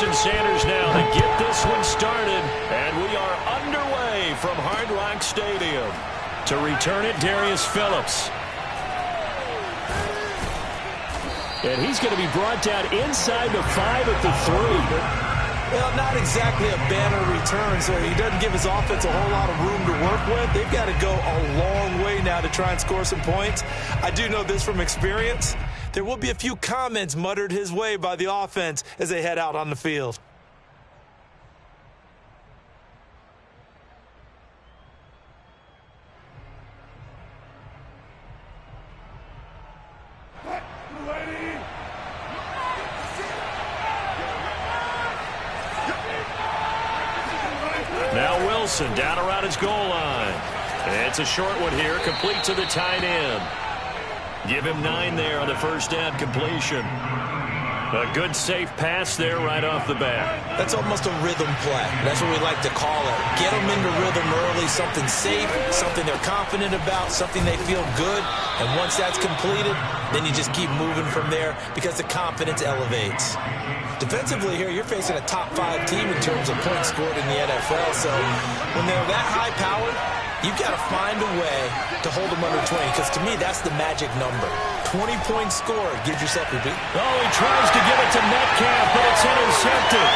Jason Sanders now to get this one started. And we are underway from Hard Rock Stadium. To return it, Darius Phillips. And he's going to be brought down inside the 5 at the 3. Well, not exactly a banner return, so he doesn't give his offense a whole lot of room to work with. They've got to go a long way now to try and score some points. I do know this from experience. There will be a few comments muttered his way by the offense as they head out on the field. Now Wilson down around his goal line. And it's a short one here, complete to the tight end. Give him 9 there on the first down completion. A good safe pass there right off the bat. That's almost a rhythm play. That's what we like to call it. Get them into rhythm early, something safe, something they're confident about, something they feel good. And once that's completed, then you just keep moving from there because the confidence elevates. Defensively here, you're facing a top 5 team in terms of points scored in the NFL. So when they're that high-powered, you've got to find a way to hold them under 20, because to me, that's the magic number. 20 points scored gives yourself a beat. Oh, he tries to give it to Metcalf, but it's intercepted.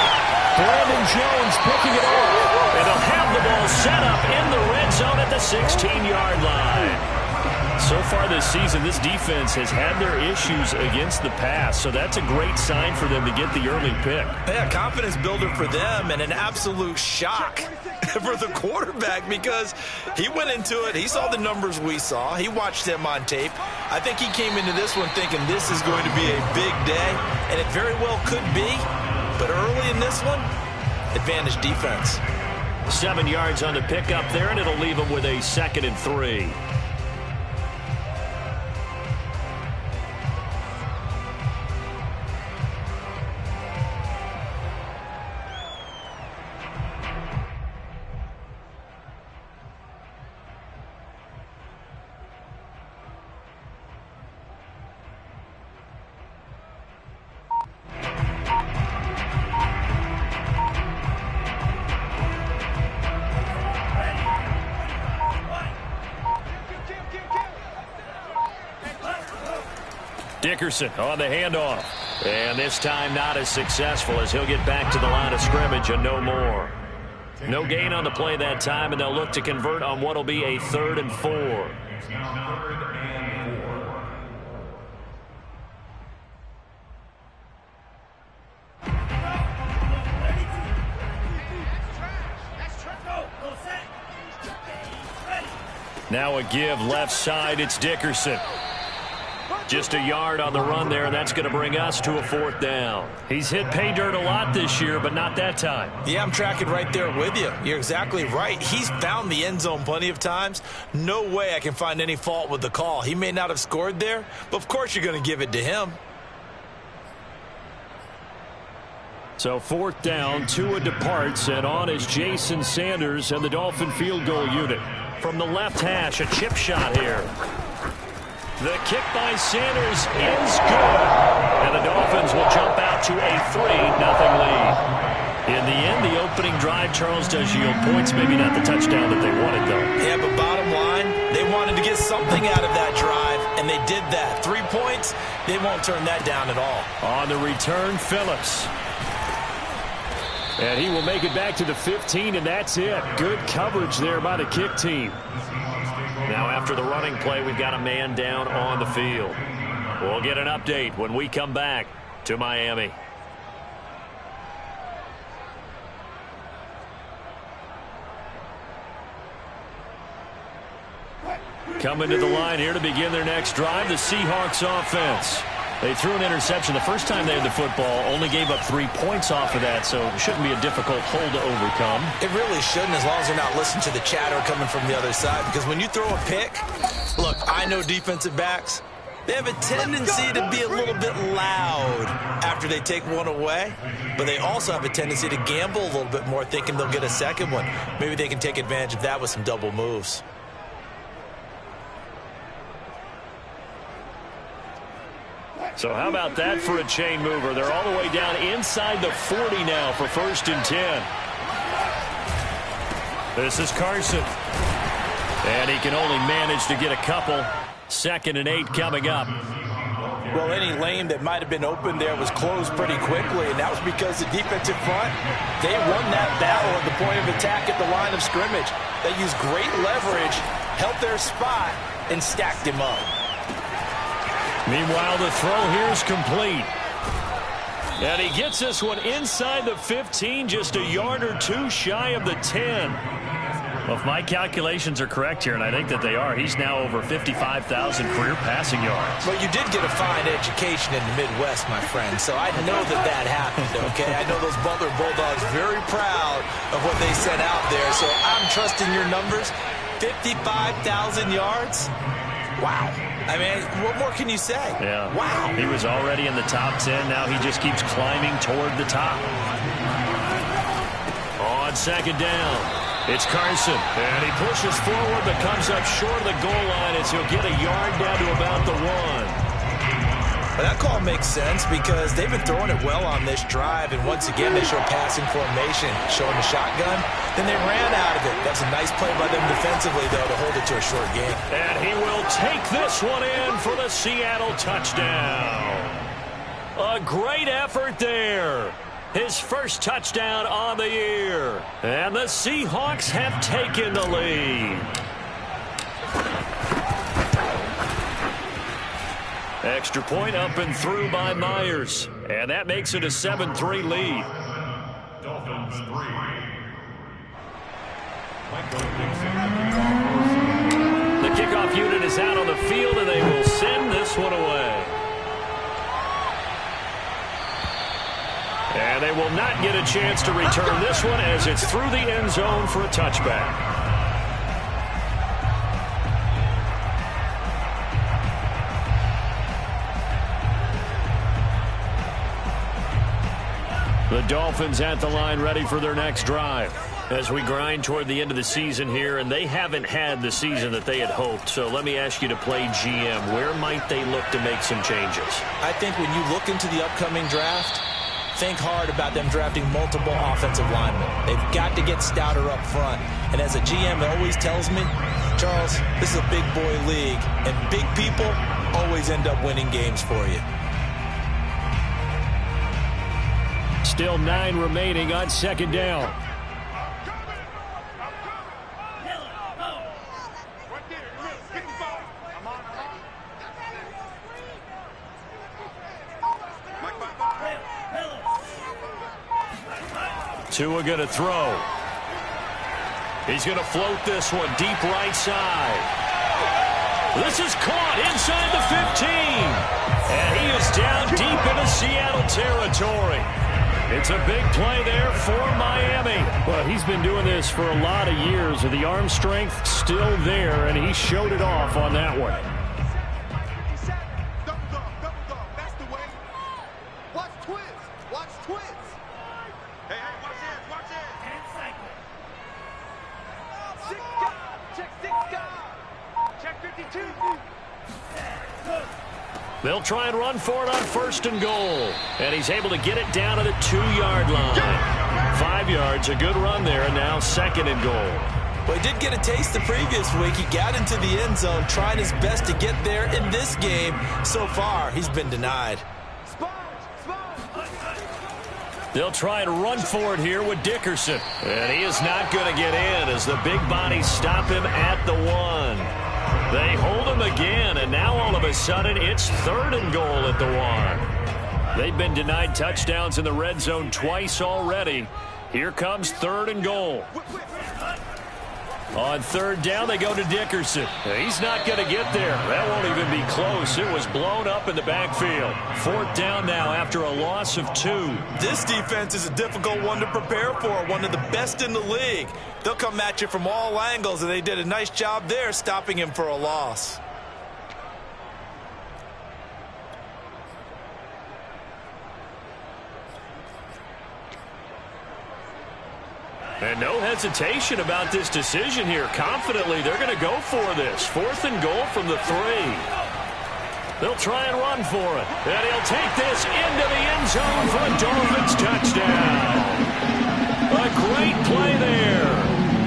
Brandon Jones picking it up. And they'll have the ball set up in the red zone at the 16-yard line. So far this season, this defense has had their issues against the pass, so that's a great sign for them to get the early pick. Yeah, confidence builder for them and an absolute shock for the quarterback, because he went into it, he saw the numbers we saw, he watched them on tape. I think he came into this one thinking this is going to be a big day, and it very well could be, but early in this one, advantage defense. 7 yards on the pickup there, and it'll leave them with a 2nd and 3. Dickerson on the handoff. And this time not as successful, as he'll get back to the line of scrimmage and no more. No gain on the play that time, and they'll look to convert on what will be a 3rd and 4. Now a give left side. It's Dickerson. Just a yard on the run there, and that's going to bring us to a 4th down. He's hit pay dirt a lot this year, but not that time. Yeah, I'm tracking right there with you. You're exactly right. He's found the end zone plenty of times. No way I can find any fault with the call. He may not have scored there, but of course you're going to give it to him. So 4th down, Tua departs, and on is Jason Sanders and the Dolphin field goal unit. From the left hash, a chip shot here. The kick by Sanders is good. And the Dolphins will jump out to a 3-0 lead. In the end, the opening drive, Charles, does yield points. Maybe not the touchdown that they wanted, though. Yeah, but bottom line, they wanted to get something out of that drive, and they did that. 3 points, they won't turn that down at all. On the return, Phillips. And he will make it back to the 15, and that's it. Good coverage there by the kick team. Now after the running play, we've got a man down on the field. We'll get an update when we come back to Miami. Coming to the line here to begin their next drive, the Seahawks offense. They threw an interception the first time they had the football, only gave up 3 points off of that, so it shouldn't be a difficult hole to overcome. It really shouldn't, as long as they're not listening to the chatter coming from the other side, because when you throw a pick, look, I know defensive backs, they have a tendency to be a little bit loud after they take one away, but they also have a tendency to gamble a little bit more, thinking they'll get a second one. Maybe they can take advantage of that with some double moves. So how about that for a chain mover? They're all the way down inside the 40 now for 1st and 10. This is Carson. And he can only manage to get a couple. 2nd and 8 coming up. Well, any lane that might have been open there was closed pretty quickly, and that was because the defensive front, they won that battle at the point of attack at the line of scrimmage. They used great leverage, held their spot, and stacked him up. Meanwhile, the throw here is complete. And he gets this one inside the 15, just a yard or two shy of the 10. Well, if my calculations are correct here, and I think that they are, he's now over 55,000 career passing yards. Well, you did get a fine education in the Midwest, my friend, so I know that happened, okay? I know those Butler Bulldogs very proud of what they sent out there, so I'm trusting your numbers. 55,000 yards? Wow. I mean, what more can you say? Yeah. Wow. He was already in the top 10. Now he just keeps climbing toward the top. On 2nd down, it's Carson. And he pushes forward but comes up short of the goal line as he'll get a yard down to about the 1. Well, that call makes sense because they've been throwing it well on this drive, and once again they show passing formation, showing the shotgun. Then they ran out of it. That's a nice play by them defensively, though, to hold it to a short game. And he will take this one in for the Seattle touchdown. A great effort there. His first touchdown on the year. And the Seahawks have taken the lead. Extra point up and through by Myers. And that makes it a 7-3 lead. Dolphins 3. The kickoff unit is out on the field, and they will send this one away. And they will not get a chance to return this one as it's through the end zone for a touchback. The Dolphins at the line ready for their next drive as we grind toward the end of the season here, and they haven't had the season that they had hoped. So let me ask you to play GM. Where might they look to make some changes? I think when you look into the upcoming draft, think hard about them drafting multiple offensive linemen. They've got to get stouter up front. And as a GM, it always tells me, Charles, this is a big boy league, and big people always end up winning games for you. Still 9 remaining on 2nd down. Tua going to throw. He's going to float this one deep right side. This is caught inside the 15. And he is down deep into Seattle territory. It's a big play there for Miami. Well, he's been doing this for a lot of years, with the arm strength still there, and he showed it off on that one. That's the way. Watch twins. Watch twins. Hey, watch this. Watch this. 10 seconds. Check 6 guys. Check 52. They'll try and run for it on 1st and goal. And he's able to get it down to the 2-yard line. 5 yards, a good run there, and now 2nd and goal. Well, he did get a taste the previous week. He got into the end zone, trying his best to get there in this game. So far, he's been denied. They'll try and run for it here with Dickerson. And he is not going to get in as the big bodies stop him at the 1. They hold him again, and now all of a sudden it's 3rd and goal at the 1. They've been denied touchdowns in the red zone twice already. Here comes 3rd and goal. On 3rd down, they go to Dickerson. He's not going to get there. That won't even be close. It was blown up in the backfield. 4th down now after a loss of 2. This defense is a difficult one to prepare for, one of the best in the league. They'll come at you from all angles, and they did a nice job there stopping him for a loss. And no hesitation about this decision here. Confidently, they're going to go for this. 4th and goal from the 3. They'll try and run for it. And he'll take this into the end zone for a Dolphins touchdown. A great play there.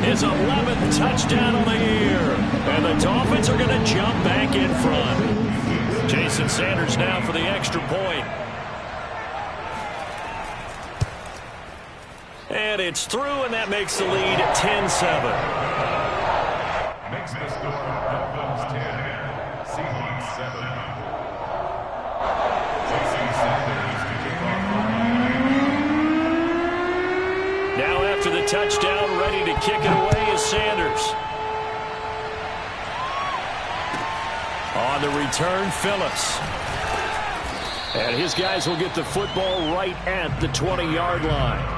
His 11th touchdown of the year. And the Dolphins are going to jump back in front. Jason Sanders now for the extra point. And it's through, and that makes the lead 10-7. Makes the score Dolphins 10, Seahawks 7. Jason Sanders to kick off. Now after the touchdown, ready to kick it away is Sanders. On the return, Phillips. And his guys will get the football right at the 20-yard line.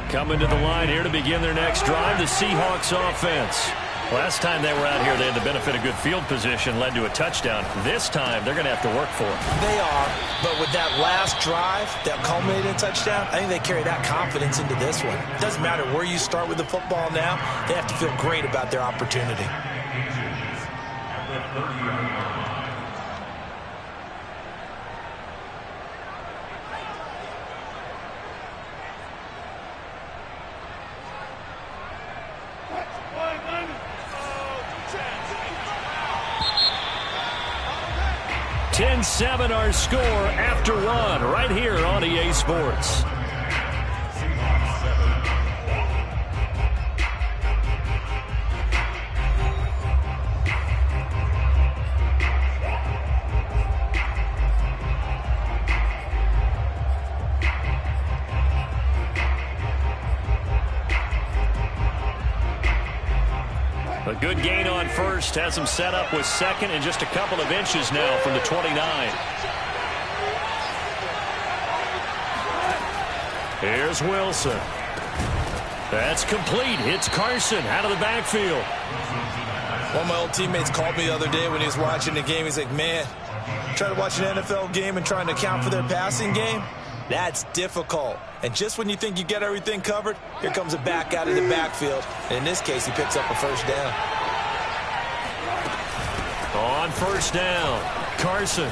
Coming to the line here to begin their next drive, the Seahawks offense. Last time they were out here, they had the benefit of good field position, led to a touchdown. This time, they're going to have to work for it. They are, but with that last drive that culminated in a touchdown, I think they carry that confidence into this one. It doesn't matter where you start with the football now. They have to feel great about their opportunity. 10-7 our score after one right here on EA Sports. A good gain on first, has him set up with second and just a couple of inches now from the 29. Here's Wilson. That's complete. Hits Carson out of the backfield. One of my old teammates called me the other day when he was watching the game. He's like, man, trying to watch an NFL game and trying to account for their passing game? That's difficult. And just when you think you get everything covered, here comes a back out of the backfield. And in this case, he picks up a first down. On first down, Carson.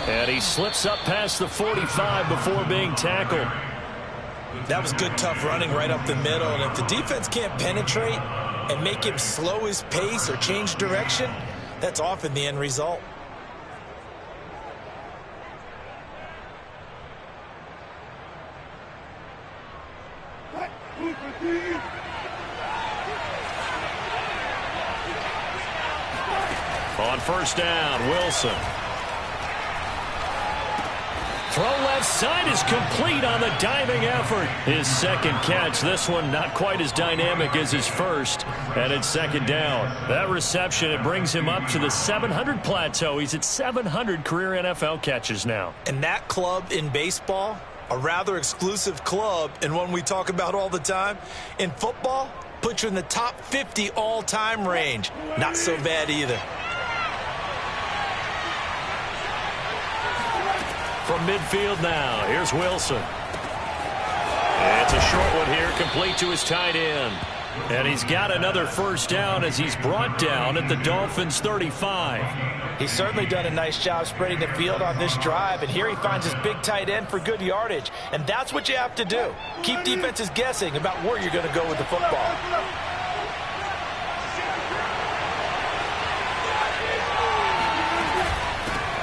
And he slips up past the 45 before being tackled. That was good, tough running right up the middle. And if the defense can't penetrate and make him slow his pace or change direction, that's often the end result. On first down, Wilson. Throw left side is complete on the diving effort. His second catch, this one not quite as dynamic as his first. And it's second down. That reception, it brings him up to the 700 plateau. He's at 700 career NFL catches now. And that club in baseball, a rather exclusive club and one we talk about all the time. In football, puts you in the top 50 all-time range. Not so bad either. From midfield now, here's Wilson. It's a short one here, complete to his tight end. And he's got another first down as he's brought down at the Dolphins' 35. He's certainly done a nice job spreading the field on this drive, and here he finds his big tight end for good yardage. And that's what you have to do. Keep defenses guessing about where you're going to go with the football.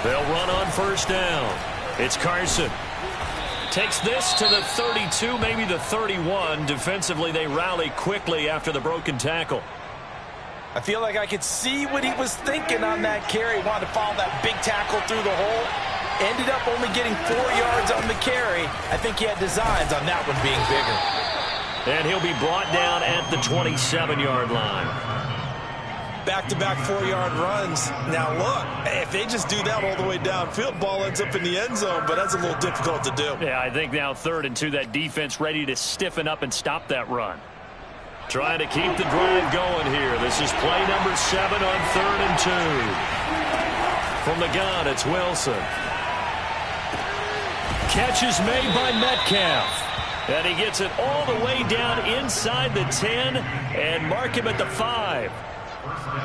They'll run on first down. It's Carson. Takes this to the 32, maybe the 31. Defensively, they rally quickly after the broken tackle. I feel like I could see what he was thinking on that carry. He wanted to follow that big tackle through the hole. Ended up only getting 4 yards on the carry. I think he had designs on that one being bigger. And he'll be brought down at the 27-yard line. Back-to-back 4-yard runs. Now, look, if they just do that all the way downfield, ball ends up in the end zone, but that's a little difficult to do. Yeah, I think now 3rd and 2, that defense ready to stiffen up and stop that run. Trying to keep the drive going here. This is play number 7 on 3rd and 2. From the gun, it's Wilson. catch is made by Metcalf. And he gets it all the way down inside the 10 and mark him at the 5.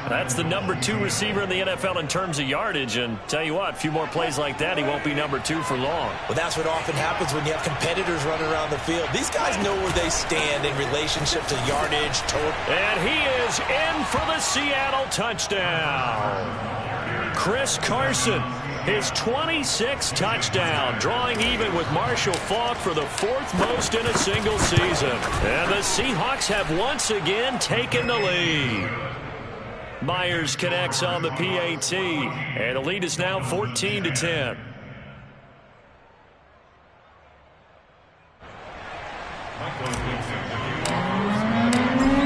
That's the number 2 receiver in the NFL in terms of yardage. And tell you what, a few more plays like that, he won't be number 2 for long. Well, that's what often happens when you have competitors running around the field. These guys know where they stand in relationship to yardage, total. And he is in for the Seattle touchdown. Chris Carson, his 26th touchdown, drawing even with Marshall Faulk for the 4th most in a single season. And the Seahawks have once again taken the lead. Myers connects on the PAT, and the lead is now 14-10.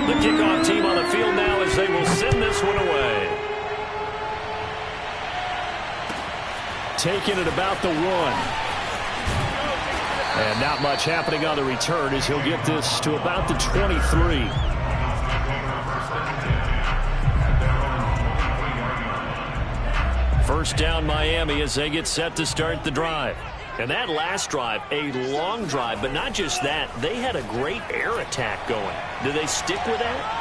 The kickoff team on the field now as they will send this one away. Taking it about the 1. And not much happening on the return as he'll get this to about the 23. First down Miami as they get set to start the drive. And that last drive, a long drive, but not just that. They had a great air attack going. Do they stick with that?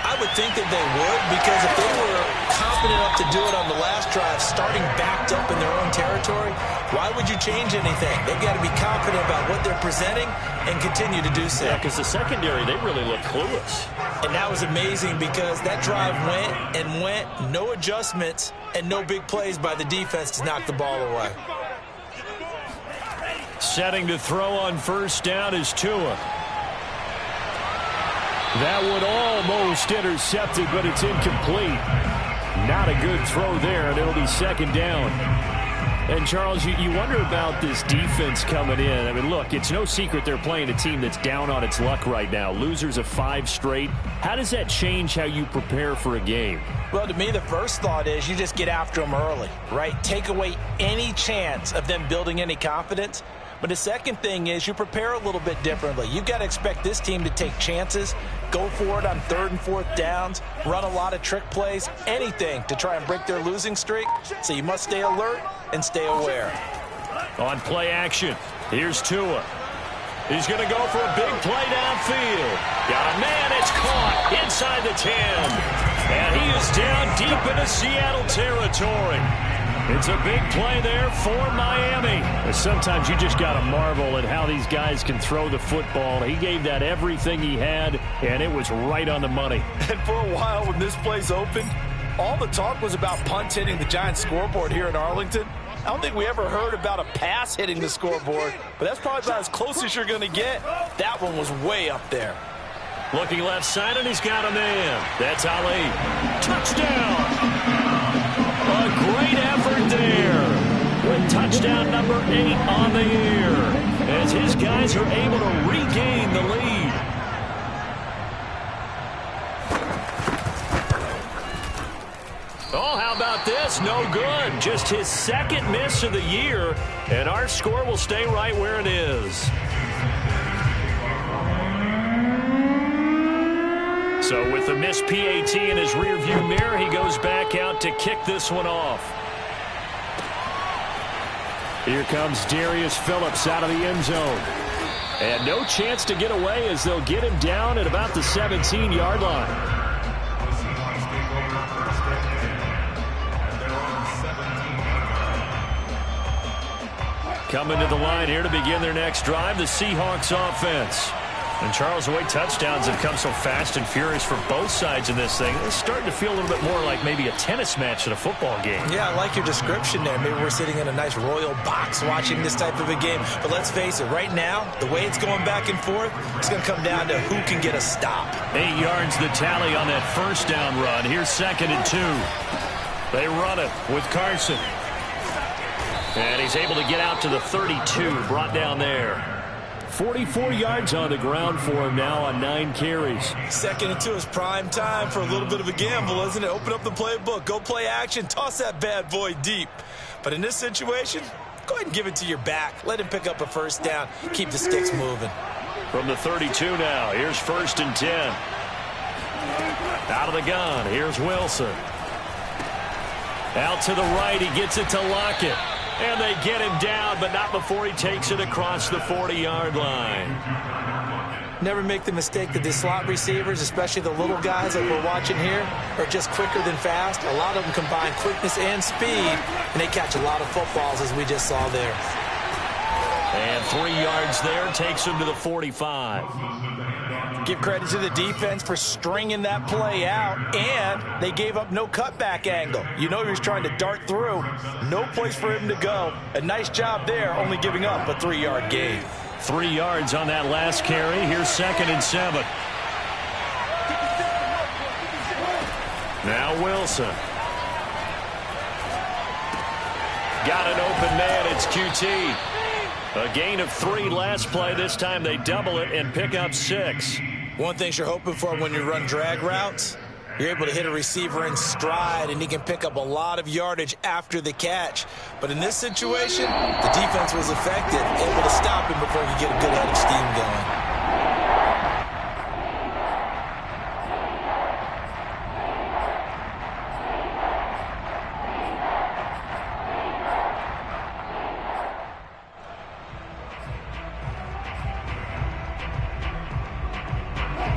I would think that they would, because if they were confident enough to do it on the last drive, starting backed up in their own territory, why would you change anything? They've got to be confident about what they're presenting and continue to do so. Yeah, because the secondary, they really look clueless. And that was amazing because that drive went and went, no adjustments, and no big plays by the defense to knock the ball away. Setting to throw on first down is Tua. That one almost intercepted, but it's incomplete. Not a good throw there, and it'll be second down. And, Charles, you wonder about this defense coming in. I mean, look, it's no secret they're playing a team that's down on its luck right now. Losers of 5 straight. How does that change how you prepare for a game? Well, to me, the first thought is you just get after them early, right? Take away any chance of them building any confidence. But the second thing is you prepare a little bit differently. You've got to expect this team to take chances, go for it on 3rd and 4th downs, run a lot of trick plays, anything to try and break their losing streak. So you must stay alert and stay aware. On play action, here's Tua. He's going to go for a big play downfield. Got a man, it's caught inside the 10. And he is down deep into Seattle territory. It's a big play there for Miami. Sometimes you just got to marvel at how these guys can throw the football. He gave that everything he had, and it was right on the money. And for a while when this play's open, all the talk was about punts hitting the Giants scoreboard here in Arlington. I don't think we ever heard about a pass hitting the scoreboard, but that's probably about as close as you're going to get. That one was way up there. Looking left side, and he's got a man. That's Ali. Touchdown! A great effort there with touchdown number 8 on the year as his guys are able to regain the lead. Oh, how about this? No good. Just his 2nd miss of the year, and our score will stay right where it is. So with the missed PAT in his rearview mirror, he goes back out to kick this one off. Here comes Darius Phillips out of the end zone. And no chance to get away as they'll get him down at about the 17-yard line. Coming to the line here to begin their next drive, the Seahawks offense. And, Charles, the way touchdowns have come so fast and furious for both sides in this thing, it's starting to feel a little bit more like maybe a tennis match at a football game. Yeah, I like your description there. Maybe we're sitting in a nice royal box watching this type of a game. But let's face it, right now, the way it's going back and forth, it's going to come down to who can get a stop. 8 yards the tally on that first down run. Here's 2nd and 2. They run it with Carson. And he's able to get out to the 32, brought down there. 44 yards on the ground for him now on 9 carries. 2nd and 2 is prime time for a little bit of a gamble, isn't it? Open up the playbook, go play action, toss that bad boy deep. But in this situation, go ahead and give it to your back. Let him pick up a first down, keep the sticks moving. From the 32 now, here's 1st and 10. Out of the gun, here's Wilson. Out to the right, he gets it to Lockett. And they get him down, but not before he takes it across the 40-yard line. Never make the mistake that the slot receivers, especially the little guys like we're watching here, are just quicker than fast. A lot of them combine quickness and speed, and they catch a lot of footballs, as we just saw there. And 3 yards there takes him to the 45. Give credit to the defense for stringing that play out, and they gave up no cutback angle. You know he was trying to dart through. No place for him to go. A nice job there, only giving up a 3-yard gain. 3 yards on that last carry. Here's 2nd and 7. Now Wilson. Got an open man. It's QT. A gain of 3 last play. This time they double it and pick up 6. One thing you're hoping for when you run drag routes, you're able to hit a receiver in stride, and he can pick up a lot of yardage after the catch. But in this situation, the defense was effective, able to stop him before he could get a good head of steam going.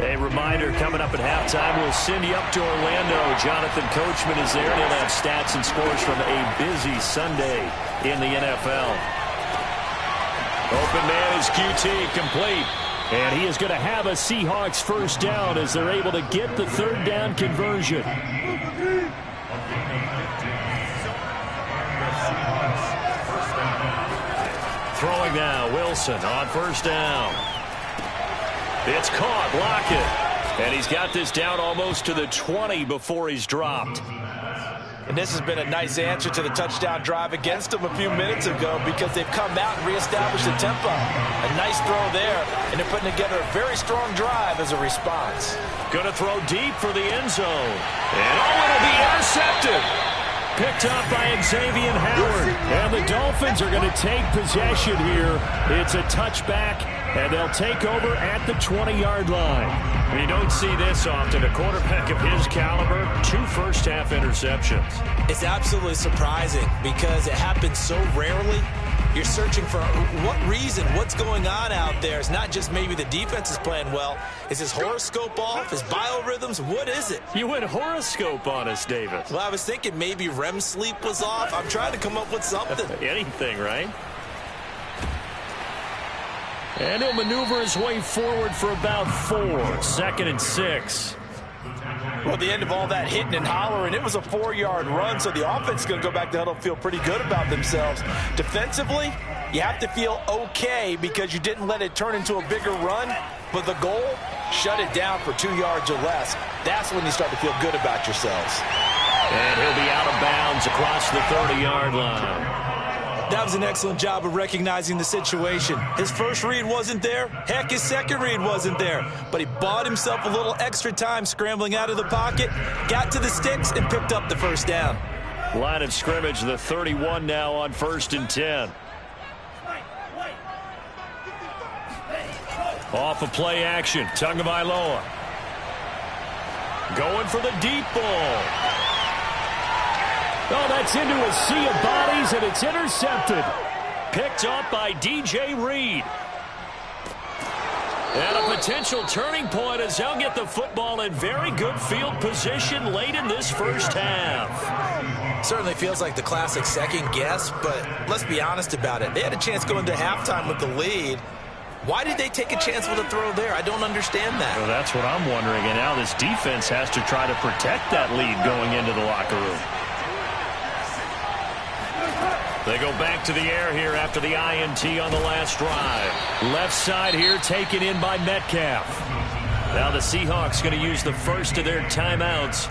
A reminder, coming up at halftime, we'll send you up to Orlando. Jonathan Coachman is there, and he'll have stats and scores from a busy Sunday in the NFL. Open man is QT, complete. And he is going to have a Seahawks first down as they're able to get the 3rd down conversion. Throwing now, Wilson on first down. It's caught, Lockett. And he's got this down almost to the 20 before he's dropped. And this has been a nice answer to the touchdown drive against them a few minutes ago, because they've come out and reestablished the tempo. A nice throw there, and they're putting together a very strong drive as a response. Going to throw deep for the end zone. And it'll be intercepted. Picked up by Xavier Howard. And the Dolphins are going to take possession here. It's a touchback, and they'll take over at the 20-yard line. You don't see this often. A quarterback of his caliber, 2 first-half interceptions. It's absolutely surprising because it happens so rarely. You're searching for what reason, what's going on out there. It's not just maybe the defense is playing well. Is his horoscope off? His biorhythms? What is it? You went horoscope on us, Davis. Well, I was thinking maybe REM sleep was off. I'm trying to come up with something. Anything, right? And he'll maneuver his way forward for about 4. 2nd and 6. Well, at the end of all that hitting and hollering, it was a 4-yard run, so the offense is going to go back to huddle and feel pretty good about themselves. Defensively, you have to feel okay because you didn't let it turn into a bigger run, but the goal, shut it down for 2 yards or less. That's when you start to feel good about yourselves. And he'll be out of bounds across the 30-yard line. That was an excellent job of recognizing the situation. His first read wasn't there. Heck, his second read wasn't there. But he bought himself a little extra time scrambling out of the pocket, got to the sticks, and picked up the first down. Line of scrimmage, the 31 now on 1st and 10. Off of play action, Tagovailoa. Going for the deep ball. Oh, that's into a sea of bodies, and it's intercepted. Picked up by DJ Reed. And a potential turning point as they'll get the football in very good field position late in this first half. Certainly feels like the classic second guess, but let's be honest about it. They had a chance going to halftime with the lead. Why did they take a chance with a throw there? I don't understand that. Well, that's what I'm wondering. And now this defense has to try to protect that lead going into the locker room. They go back to the air here after the INT on the last drive. Left side here taken in by Metcalf. Now the Seahawks going to use the first of their timeouts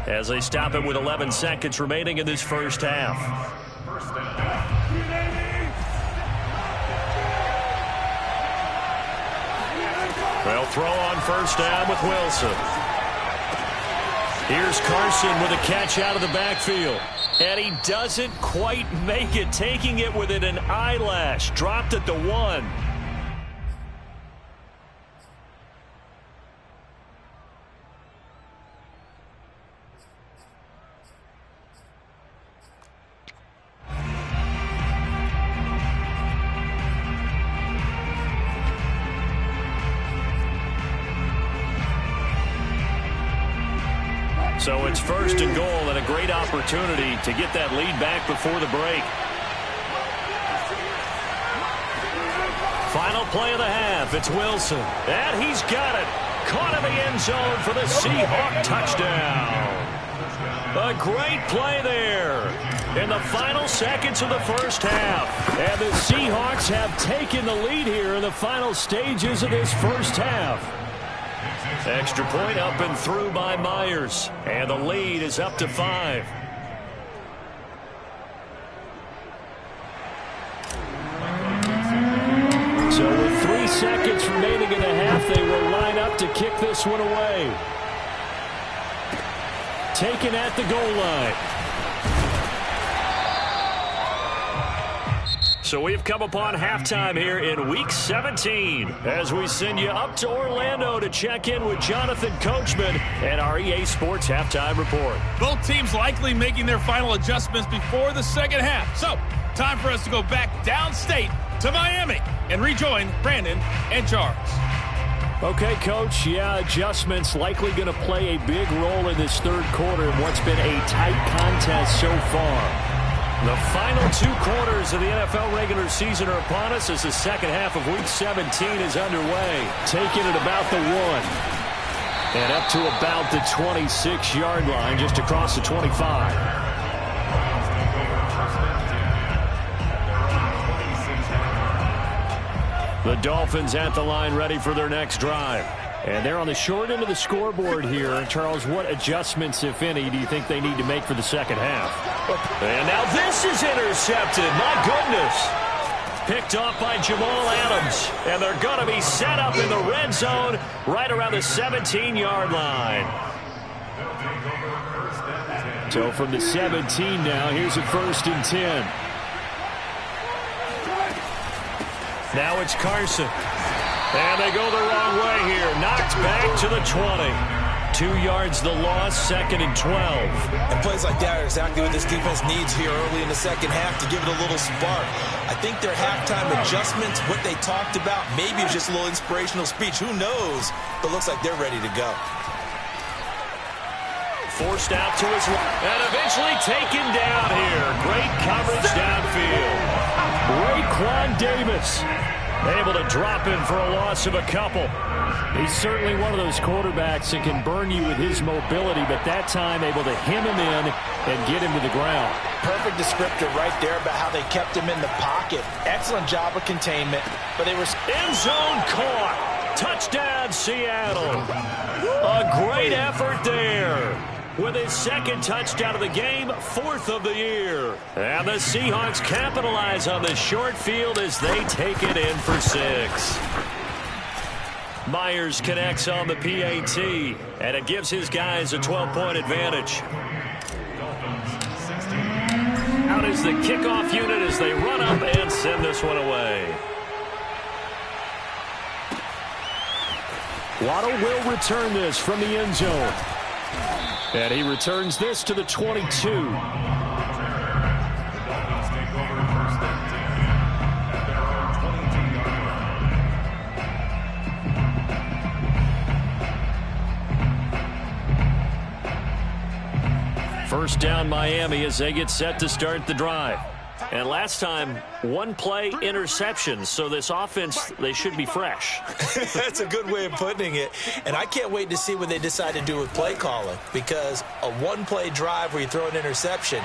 as they stop it with 11 seconds remaining in this first half. They'll throw on first down with Wilson. Here's Carson with a catch out of the backfield. And he doesn't quite make it, taking it within an eyelash. Dropped at the 1. So it's 1st and goal and a great opportunity to get that lead back before the break. Final play of the half. It's Wilson. And he's got it. Caught in the end zone for the Seahawks touchdown. A great play there in the final seconds of the first half. And the Seahawks have taken the lead here in the final stages of this first half. Extra point up and through by Myers. And the lead is up to 5. So with 3 seconds remaining in the half, they will line up to kick this one away. Taken at the goal line. So we've come upon halftime here in Week 17 as we send you up to Orlando to check in with Jonathan Coachman and our EA Sports Halftime Report. Both teams likely making their final adjustments before the second half. So, time for us to go back downstate to Miami and rejoin Brandon and Charles. Okay, Coach, yeah, adjustments likely going to play a big role in this third quarter in what's been a tight contest so far. The final 2 quarters of the NFL regular season are upon us as the second half of Week 17 is underway. Taking it about the 1. And up to about the 26-yard line, just across the 25. The Dolphins at the line ready for their next drive. And they're on the short end of the scoreboard here. Charles, what adjustments, if any, do you think they need to make for the second half? And now this is intercepted. My goodness. Picked off by Jamal Adams. And they're going to be set up in the red zone right around the 17-yard line. So from the 17 now, here's a 1st and 10. Now it's Carson. And they go the wrong way here. Knocked back to the 20. 2 yards the loss, 2nd and 12. And plays like that are exactly what this defense needs here early in the second half to give it a little spark. I think their halftime adjustments, what they talked about, maybe it's just a little inspirational speech. Who knows? But looks like they're ready to go. Forced out to his left. And eventually taken down here. Great coverage downfield. Raekwon Davis able to drop him for a loss of a couple. He's certainly one of those quarterbacks that can burn you with his mobility, but that time able to hem him in and get him to the ground. Perfect descriptor right there about how they kept him in the pocket. Excellent job of containment, but they were... End zone caught. Touchdown, Seattle. A great effort there. With his 2nd touchdown of the game, 4th of the year. And the Seahawks capitalize on the short field as they take it in for 6. Myers connects on the PAT, and it gives his guys a 12-point advantage. Out is the kickoff unit as they run up and send this one away. Waddle will return this from the end zone. And he returns this to the 22. First down Miami as they get set to start the drive. And last time, 1 play interception. So this offense, they should be fresh. That's a good way of putting it. And I can't wait to see what they decide to do with play calling. Because a 1-play drive where you throw an interception,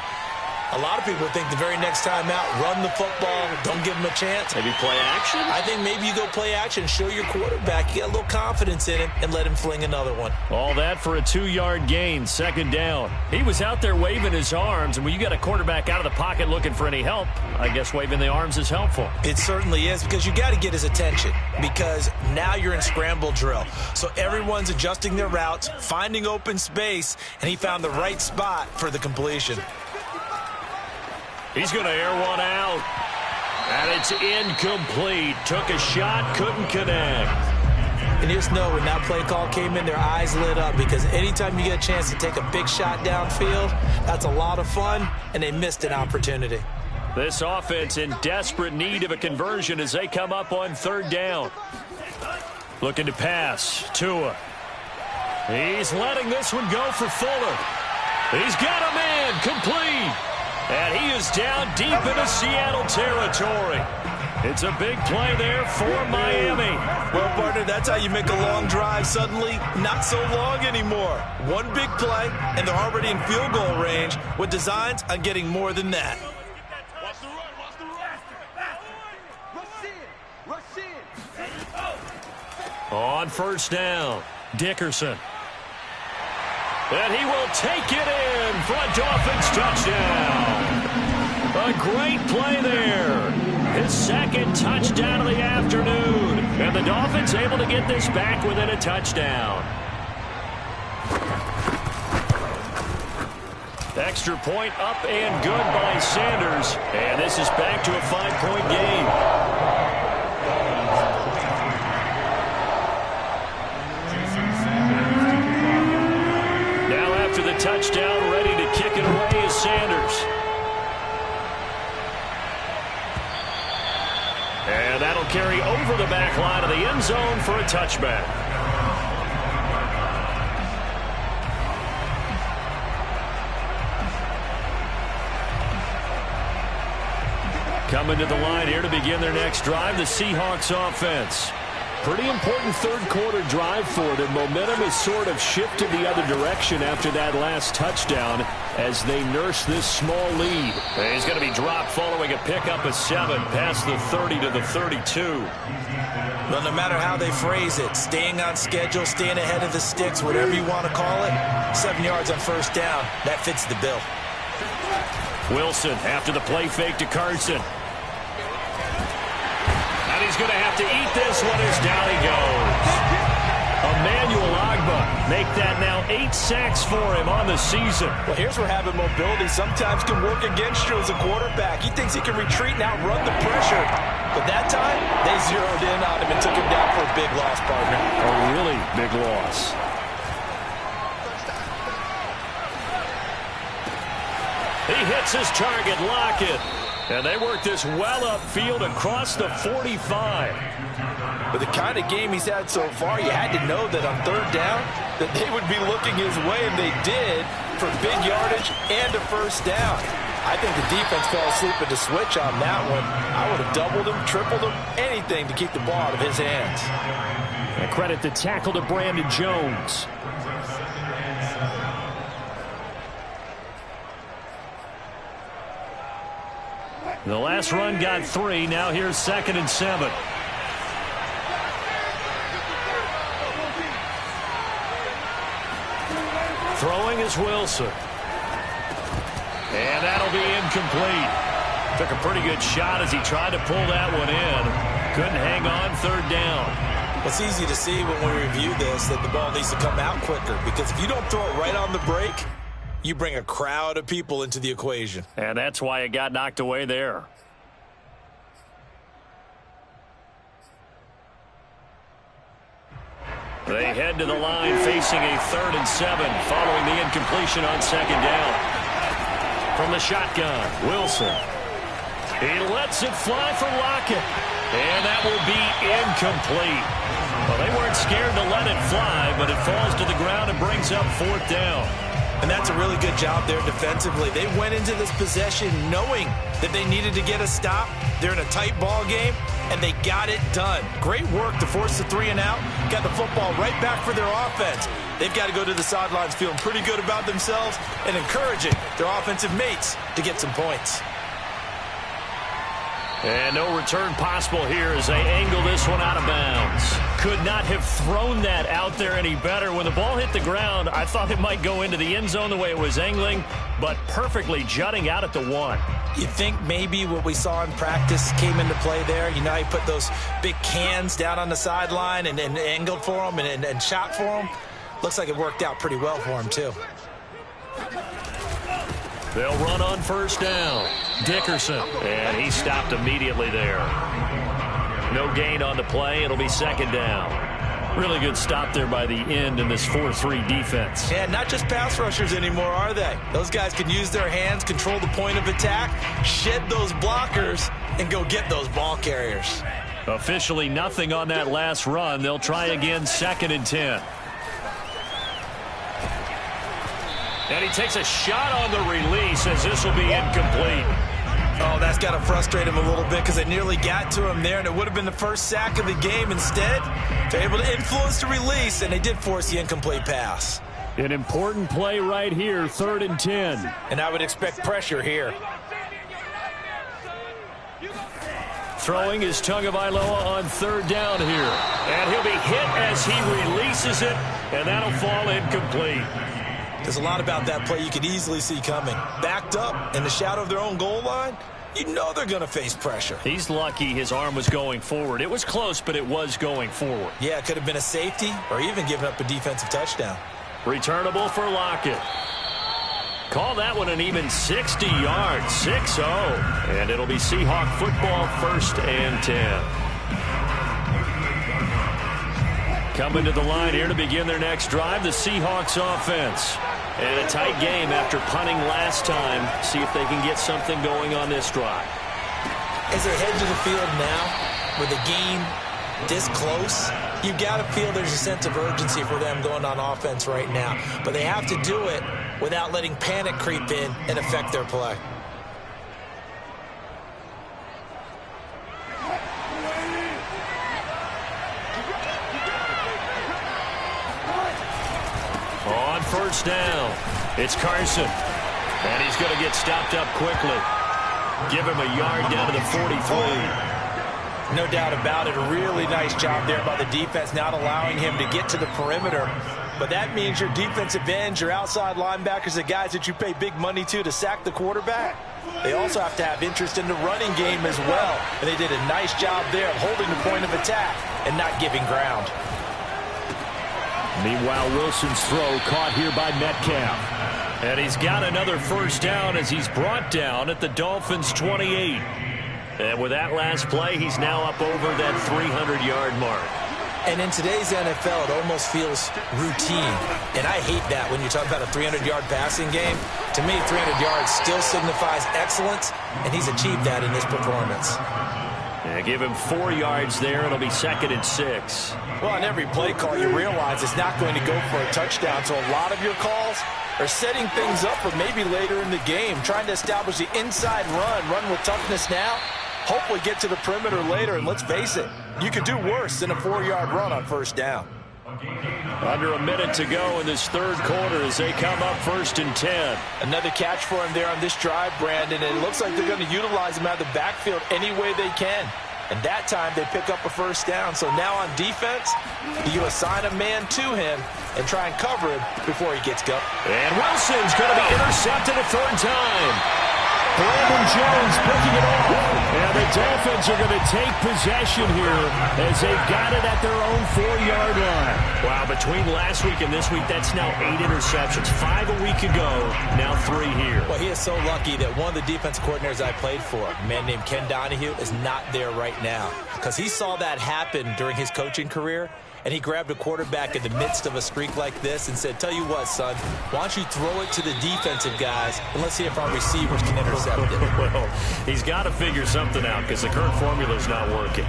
a lot of people think the very next time out, run the football, don't give them a chance. Maybe play action? I think maybe you go play action, show your quarterback, you get a little confidence in him, and let him fling another one. All that for a 2-yard gain, 2nd down. He was out there waving his arms, and when you got a quarterback out of the pocket looking for any help, I guess waving the arms is helpful. It certainly is, because you got to get his attention, because now you're in scramble drill. So everyone's adjusting their routes, finding open space, and he found the right spot for the completion. He's going to air one out. And it's incomplete. Took a shot, couldn't connect. And just know when that play call came in, their eyes lit up, because anytime you get a chance to take a big shot downfield, that's a lot of fun, and they missed an opportunity. This offense in desperate need of a conversion as they come up on 3rd down. Looking to pass. Tua. He's letting this one go for Fuller. He's got a man complete. And he is down deep into Seattle territory. It's a big play there for Miami. Well, partner, that's how you make a long drive suddenly not so long anymore. One big play, and they're already in field goal range with designs on getting more than that. Watch the run, watch the run. Rush in. On first down, Dickerson. And he will take it in for a Dolphins touchdown. A great play there. His second touchdown of the afternoon. And the Dolphins able to get this back within a touchdown. Extra point up and good by Sanders. And this is back to a 5-point game. Touchdown, ready to kick it away is Sanders. And that'll carry over the back line of the end zone for a touchback. Coming to the line here to begin their next drive, the Seahawks offense. Pretty important third-quarter drive for them. Momentum has sort of shifted the other direction after that last touchdown as they nurse this small lead. And he's going to be dropped following a pickup of 7 past the 30 to the 32. Well, no matter how they phrase it, staying on schedule, staying ahead of the sticks, whatever you want to call it, 7 yards on first down, that fits the bill. Wilson after the play fake to Carson. And he's going to have to eat this one as down he goes. Emmanuel Ogbah make that now 8 sacks for him on the season. Well, here's where having mobility sometimes can work against you as a quarterback. He thinks he can retreat and outrun the pressure. But that time, they zeroed in on him and took him down for a big loss, partner. A really big loss. He hits his target, Lockett. And they work this well upfield across the 45. With the kind of game he's had so far, you had to know that on third down that they would be looking his way, and they did, for big yardage and a first down. I think the defense fell asleep at the switch on that one. I would have doubled him, tripled him, anything to keep the ball out of his hands. And credit the tackle to Brandon Jones. The last run got 3. Now here's 2nd and 7. Throwing is Wilson. And that'll be incomplete. Took a pretty good shot as he tried to pull that one in. Couldn't hang on, third down. It's easy to see when we review this that the ball needs to come out quicker, because if you don't throw it right on the break, you bring a crowd of people into the equation. And that's why it got knocked away there. They head to the line facing a 3rd and 7 following the incompletion on 2nd down. From the shotgun, Wilson. He lets it fly for Lockett. And that will be incomplete. Well, they weren't scared to let it fly, but it falls to the ground and brings up 4th down. And that's a really good job there defensively. They went into this possession knowing that they needed to get a stop. They're in a tight ball game, and they got it done. Great work to force the 3 and out. Got the football right back for their offense. They've got to go to the sidelines feeling pretty good about themselves and encouraging their offensive mates to get some points. And no return possible here as they angle this one out of bounds. Could not have thrown that out there any better. When the ball hit the ground, I thought it might go into the end zone the way it was angling, but perfectly jutting out at the 1. You think maybe what we saw in practice came into play there? You know, he put those big cans down on the sideline and angled for them and shot for them. Looks like it worked out pretty well for him, too. They'll run on first down. Dickerson. And he stopped immediately there. No gain on the play. It'll be 2nd down. Really good stop there by the end in this 4-3 defense. Yeah, not just pass rushers anymore, are they? Those guys can use their hands, control the point of attack, shed those blockers, and go get those ball carriers. Officially nothing on that last run. They'll try again 2nd and 10. And he takes a shot on the release as this will be incomplete. Oh, that's got to frustrate him a little bit because they nearly got to him there, and it would have been the first sack of the game. Instead, they're able to influence the release, and they did force the incomplete pass. An important play right here, 3rd and 10. And I would expect pressure here. Throwing is Tagovailoa on 3rd down here. And he'll be hit as he releases it, and that'll fall incomplete. There's a lot about that play you could easily see coming. Backed up in the shadow of their own goal line, you know they're going to face pressure. He's lucky his arm was going forward. It was close, but it was going forward. Yeah, it could have been a safety or even given up a defensive touchdown. Returnable for Lockett. Call that one an even 60 yards, 6-0. And it'll be Seahawk football, 1st and 10. Coming to the line here to begin their next drive, the Seahawks offense. And a tight game after punting last time. See if they can get something going on this drive. As they head to the field now, with the game this close, you've got to feel there's a sense of urgency for them going on offense right now. But they have to do it without letting panic creep in and affect their play. On 1st down, it's Carson. And he's going to get stopped up quickly. Give him a yard down to the 43. No doubt about it. A really nice job there by the defense, not allowing him to get to the perimeter. But that means your defensive ends, your outside linebackers, the guys that you pay big money to sack the quarterback, they also have to have interest in the running game as well. And they did a nice job there of holding the point of attack and not giving ground. Meanwhile, Wilson's throw caught here by Metcalf. And he's got another 1st down as he's brought down at the Dolphins' 28. And with that last play, he's now up over that 300-yard mark. And in today's NFL, it almost feels routine. And I hate that when you talk about a 300-yard passing game. To me, 300 yards still signifies excellence, and he's achieved that in this performance. Yeah, give him 4 yards there. It'll be 2nd and 6. Well, on every play call, you realize it's not going to go for a touchdown. So a lot of your calls are setting things up for maybe later in the game, trying to establish the inside run with toughness now, hopefully get to the perimeter later. And let's face it, you could do worse than a 4-yard run on 1st down. Under a minute to go in this 3rd quarter as they come up 1st and 10. Another catch for him there on this drive, Brandon, and it looks like they're going to utilize him out of the backfield any way they can. And that time they pick up a 1st down. So now on defense, you assign a man to him and try and cover him before he gets going. And Wilson's going to be intercepted a 3rd time. Brandon Jones picking it off. And the Dolphins are going to take possession here as they've got it at their own 4-yard line. Wow, between last week and this week, that's now 8 interceptions. 5 a week ago, now 3 here. Well, he is so lucky that one of the defense coordinators I played for, a man named Ken Donahue, is not there right now. Because he saw that happen during his coaching career, and he grabbed a quarterback in the midst of a streak like this and said, tell you what, son, why don't you throw it to the defensive guys, and let's see if our receivers can intercept it. Well, he's got to figure something out because the current formula is not working.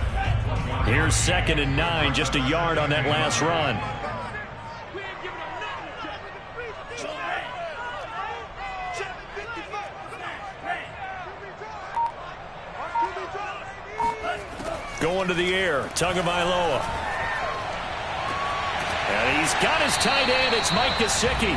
Here's 2nd and 9, just a yard on that last run. Going to the air, Tagovailoa. And he's got his tight end. It's Mike Gesicki.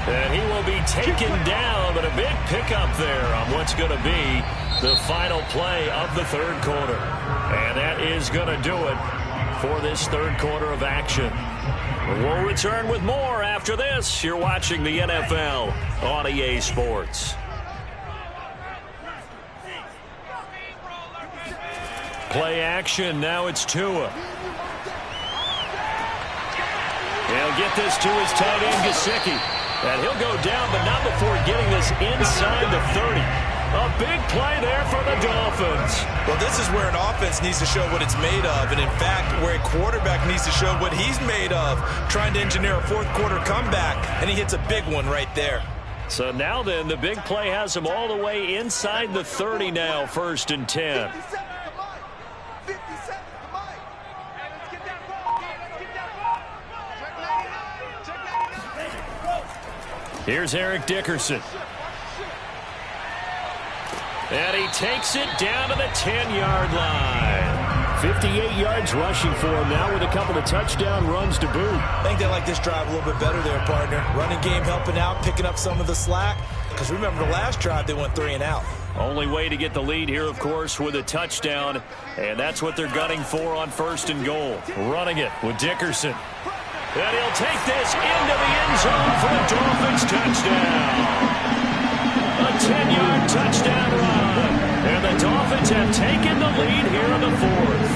And he will be taken down, but a big pickup there on what's going to be the final play of the 3rd quarter. And that is going to do it for this 3rd quarter of action. We'll return with more after this. You're watching the NFL on EA Sports. Play action. Now it's Tua. He'll get this to his tight end, Gesicki. And he'll go down, but not before getting this inside the 30. A big play there for the Dolphins. Well, this is where an offense needs to show what it's made of. And, in fact, where a quarterback needs to show what he's made of, trying to engineer a 4th quarter comeback. And he hits a big one right there. So now then, the big play has him all the way inside the 30 now, 1st and 10. Here's Eric Dickerson. And he takes it down to the 10-yard line. 58 yards rushing for him now with a couple of touchdown runs to boot. I think they like this drive a little bit better there, partner. Running game helping out, picking up some of the slack. Because remember, the last drive, they went 3 and out. Only way to get the lead here, of course, with a touchdown. And that's what they're gunning for on 1st and goal. Running it with Dickerson. And he'll take this into the end zone for a Dolphins touchdown. A 10-yard touchdown run. And the Dolphins have taken the lead here in the 4th.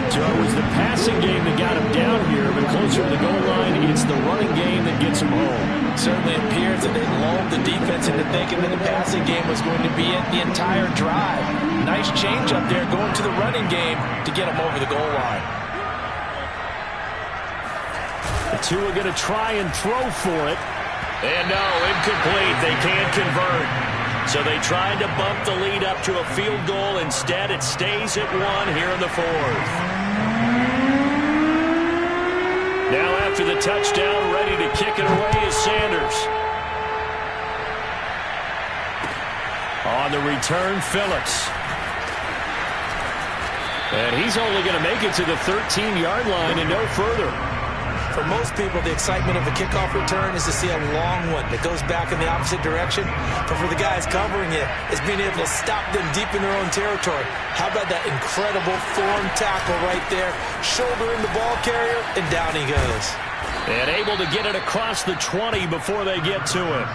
So it was the passing game that got him down here, but closer to the goal line, it's the running game that gets him home. Certainly appears that they lulled the defense into thinking that the passing game was going to be it the entire drive. Nice change up there going to the running game to get him over the goal line. The two are going to try and throw for it. And no, incomplete. They can't convert. So they tried to bump the lead up to a field goal. Instead, it stays at 1 here in the 4th. Now after the touchdown, ready to kick it away is Sanders. On the return, Phillips. And he's only going to make it to the 13-yard line and no further. For most people, the excitement of a kickoff return is to see a long one that goes back in the opposite direction. But for the guys covering it, it's being able to stop them deep in their own territory. How about that incredible form tackle right there? Shoulder in the ball carrier, and down he goes. And able to get it across the 20 before they get to it.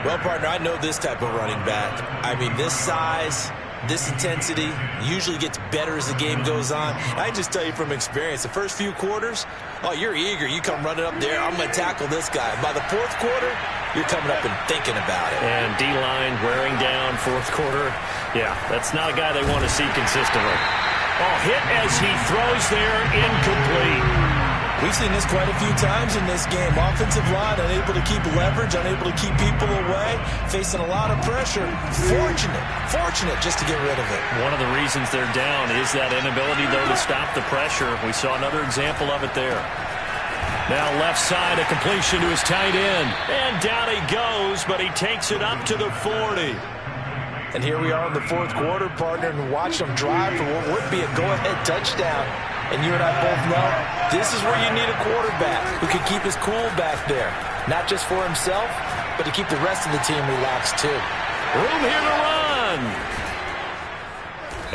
Well, partner, I know this type of running back. I mean, this size, this intensity usually gets better as the game goes on. I just tell you from experience, the first few quarters, oh, you're eager. You come running up there. I'm going to tackle this guy. By the 4th quarter, you're coming up and thinking about it. And D-line wearing down 4th quarter. Yeah, that's not a guy they want to see consistently. Oh, hit as he throws there, incomplete. We've seen this quite a few times in this game. Offensive line unable to keep leverage, unable to keep people away, facing a lot of pressure. Fortunate just to get rid of it. One of the reasons they're down is that inability, though, to stop the pressure. We saw another example of it there. Now left side, a completion to his tight end. And down he goes, but he takes it up to the 40. And here we are in the 4th quarter, partner, and watch them drive for what would be a go-ahead touchdown. And you and I both know this is where you need a quarterback who can keep his cool back there. Not just for himself, but to keep the rest of the team relaxed too. Room here to run.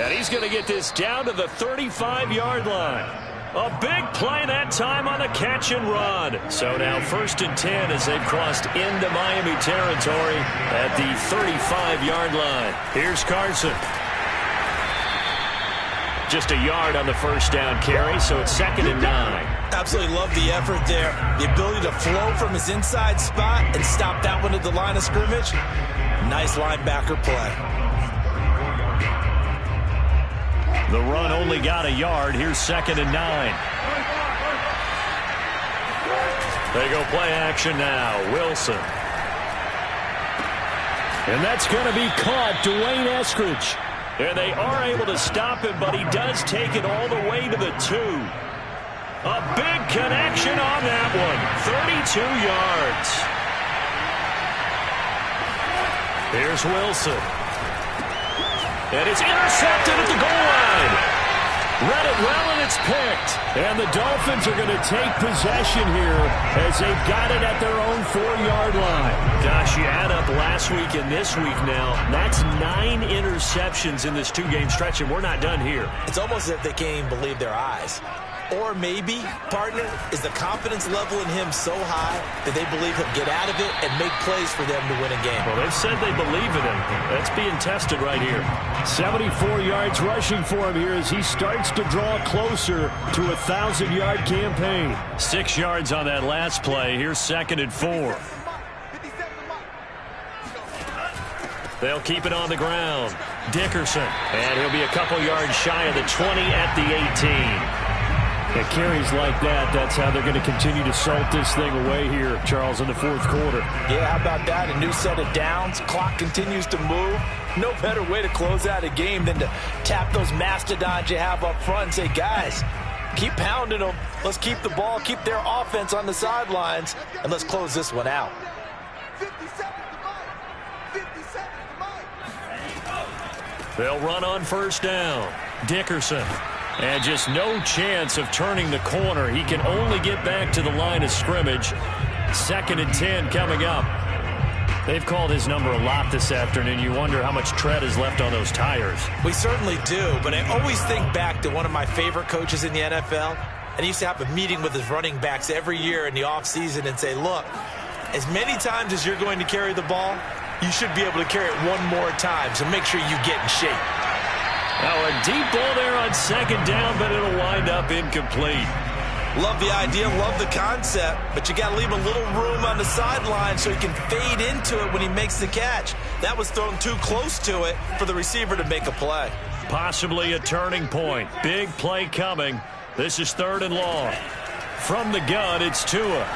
And he's going to get this down to the 35-yard line. A big play that time on the catch and run. So now 1st and 10 as they've crossed into Miami territory at the 35-yard line. Here's Carson. Just a yard on the first down carry, so it's 2nd and 9. Absolutely love the effort there. The ability to flow from his inside spot and stop that one at the line of scrimmage. Nice linebacker play. The run only got a yard. Here's 2nd and 9. They go play action now. Wilson. And that's going to be caught. Dwayne Eskridge. And they are able to stop him, but he does take it all the way to the 2. A big connection on that one. 32 yards. Here's Wilson. And it's intercepted at the goal line. Read it well, and it's picked. And the Dolphins are going to take possession here as they've got it at their own 4-yard line. Gosh, you add up last week and this week now. That's 9 interceptions in this 2-game stretch, and we're not done here. It's almost as if they can't even believe their eyes. Or maybe, partner, is the confidence level in him so high that they believe he'll get out of it and make plays for them to win a game. Well, they've said they believe in him. That's being tested right here. 74 yards rushing for him here as he starts to draw closer to a 1,000-yard campaign. 6 yards on that last play. Here's 2nd and 4. They'll keep it on the ground. Dickerson. And he'll be a couple yards shy of the 20 at the 18. At carries like that, that's how they're going to continue to salt this thing away here, Charles, in the 4th quarter. Yeah, how about that? A new set of downs. Clock continues to move. No better way to close out a game than to tap those mastodons you have up front and say, guys, keep pounding them. Let's keep the ball, keep their offense on the sidelines, and let's close this one out. 50 seconds to Mike. 50 seconds to Mike. They'll run on first down. Dickerson. And just no chance of turning the corner. He can only get back to the line of scrimmage. 2nd and 10 coming up. They've called his number a lot this afternoon. You wonder how much tread is left on those tires. We certainly do, but I always think back to one of my favorite coaches in the NFL. And he used to have a meeting with his running backs every year in the offseason and say, look, as many times as you're going to carry the ball, you should be able to carry it one more time, so make sure you get in shape. Now a deep ball there on 2nd down, but it'll wind up incomplete. Love the idea, love the concept, but you got to leave a little room on the sideline so he can fade into it when he makes the catch. That was thrown too close to it for the receiver to make a play. Possibly a turning point. Big play coming. This is 3rd and long. From the gun, it's Tua.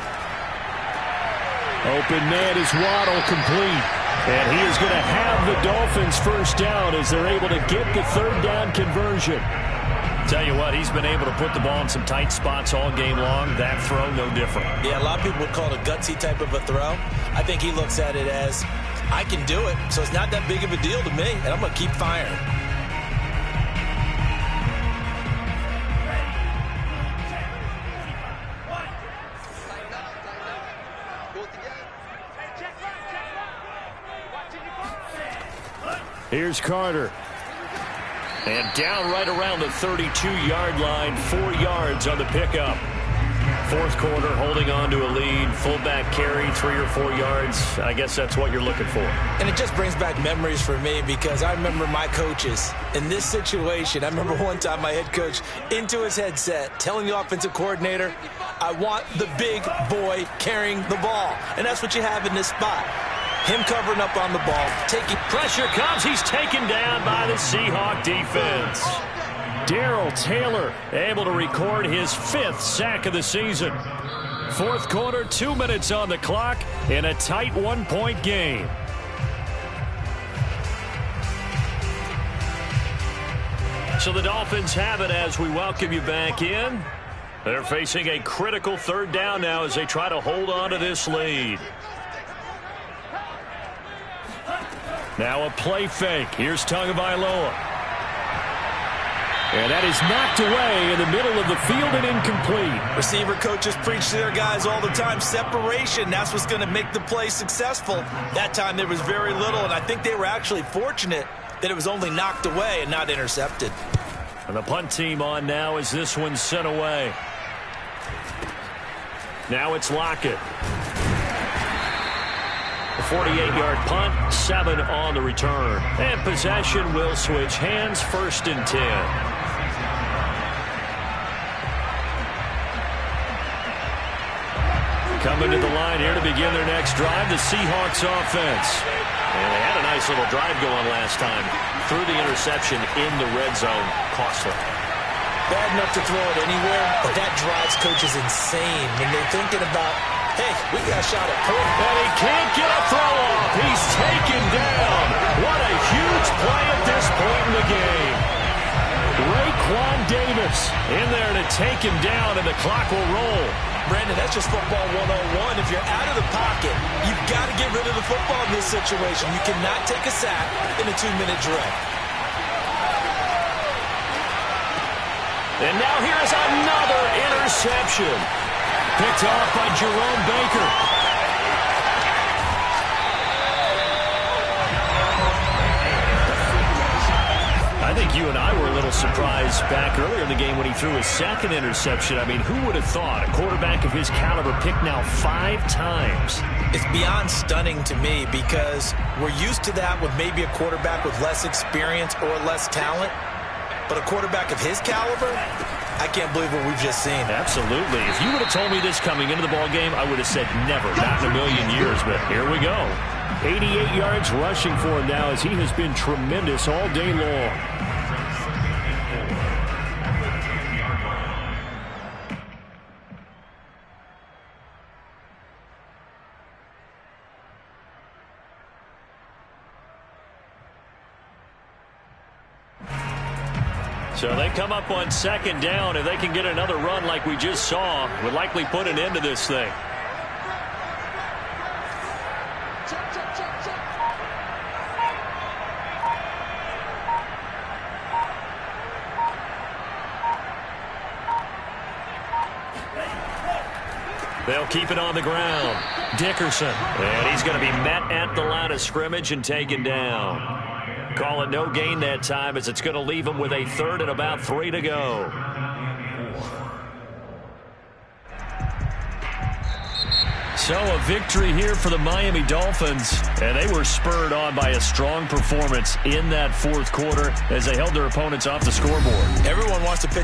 Open man is Waddle, complete. And he is going to have the Dolphins first down as they're able to get the 3rd down conversion. Tell you what, he's been able to put the ball in some tight spots all game long. That throw, no different. Yeah, a lot of people would call it a gutsy type of a throw. I think he looks at it as, I can do it, so it's not that big of a deal to me, and I'm going to keep firing. Here's Carter. And down right around the 32-yard line, 4 yards on the pickup. 4th quarter, holding on to a lead. Fullback carry, 3 or 4 yards. I guess that's what you're looking for. And it just brings back memories for me because I remember my coaches in this situation. I remember one time my head coach into his headset telling the offensive coordinator, I want the big boy carrying the ball. And that's what you have in this spot. Him covering up on the ball, taking pressure comes. He's taken down by the Seahawk defense. Darrell Taylor able to record his 5th sack of the season. 4th quarter, 2 minutes on the clock in a tight 1-point game. So the Dolphins have it as we welcome you back in. They're facing a critical 3rd down now as they try to hold on to this lead. Now a play fake. Here's Tagovailoa. And that is knocked away in the middle of the field and incomplete. Receiver coaches preach to their guys all the time. Separation, that's what's going to make the play successful. That time there was very little, and I think they were actually fortunate that it was only knocked away and not intercepted. And the punt team on now as this one's sent away. Now it's Lockett. A 48-yard punt, 7 on the return. And possession will switch hands, 1st and 10. Coming to the line here to begin their next drive, the Seahawks offense. And they had a nice little drive going last time. Threw the interception in the red zone. Costly. Bad enough to throw it anywhere, but that drives coaches insane when they're thinking about, hey, we got a shot at point. And he can't get a throw off. He's taken down. What a huge play at this point in the game. Raekwon Davis in there to take him down, and the clock will roll. Brandon, that's just football 101. If you're out of the pocket, you've got to get rid of the football in this situation. You cannot take a sack in a 2-minute drill. And now here's another interception. Picked off by Jerome Baker. I think you and I were a little surprised back earlier in the game when he threw his 2nd interception. I mean, who would have thought a quarterback of his caliber picked now 5 times? It's beyond stunning to me because we're used to that with maybe a quarterback with less experience or less talent. But a quarterback of his caliber, I can't believe what we've just seen. Absolutely. If you would have told me this coming into the ball game, I would have said never, not in a million years. But here we go. 88 yards rushing for him now as he has been tremendous all day long. So they come up on 2nd down. If they can get another run like we just saw, would likely put an end to this thing. They'll keep it on the ground. Dickerson. And he's going to be met at the line of scrimmage and taken down. Call it no gain that time as it's going to leave him with a third and about 3 to go. So a victory here for the Miami Dolphins. And they were spurred on by a strong performance in that fourth quarter as they held their opponents off the scoreboard. Everyone wants to pick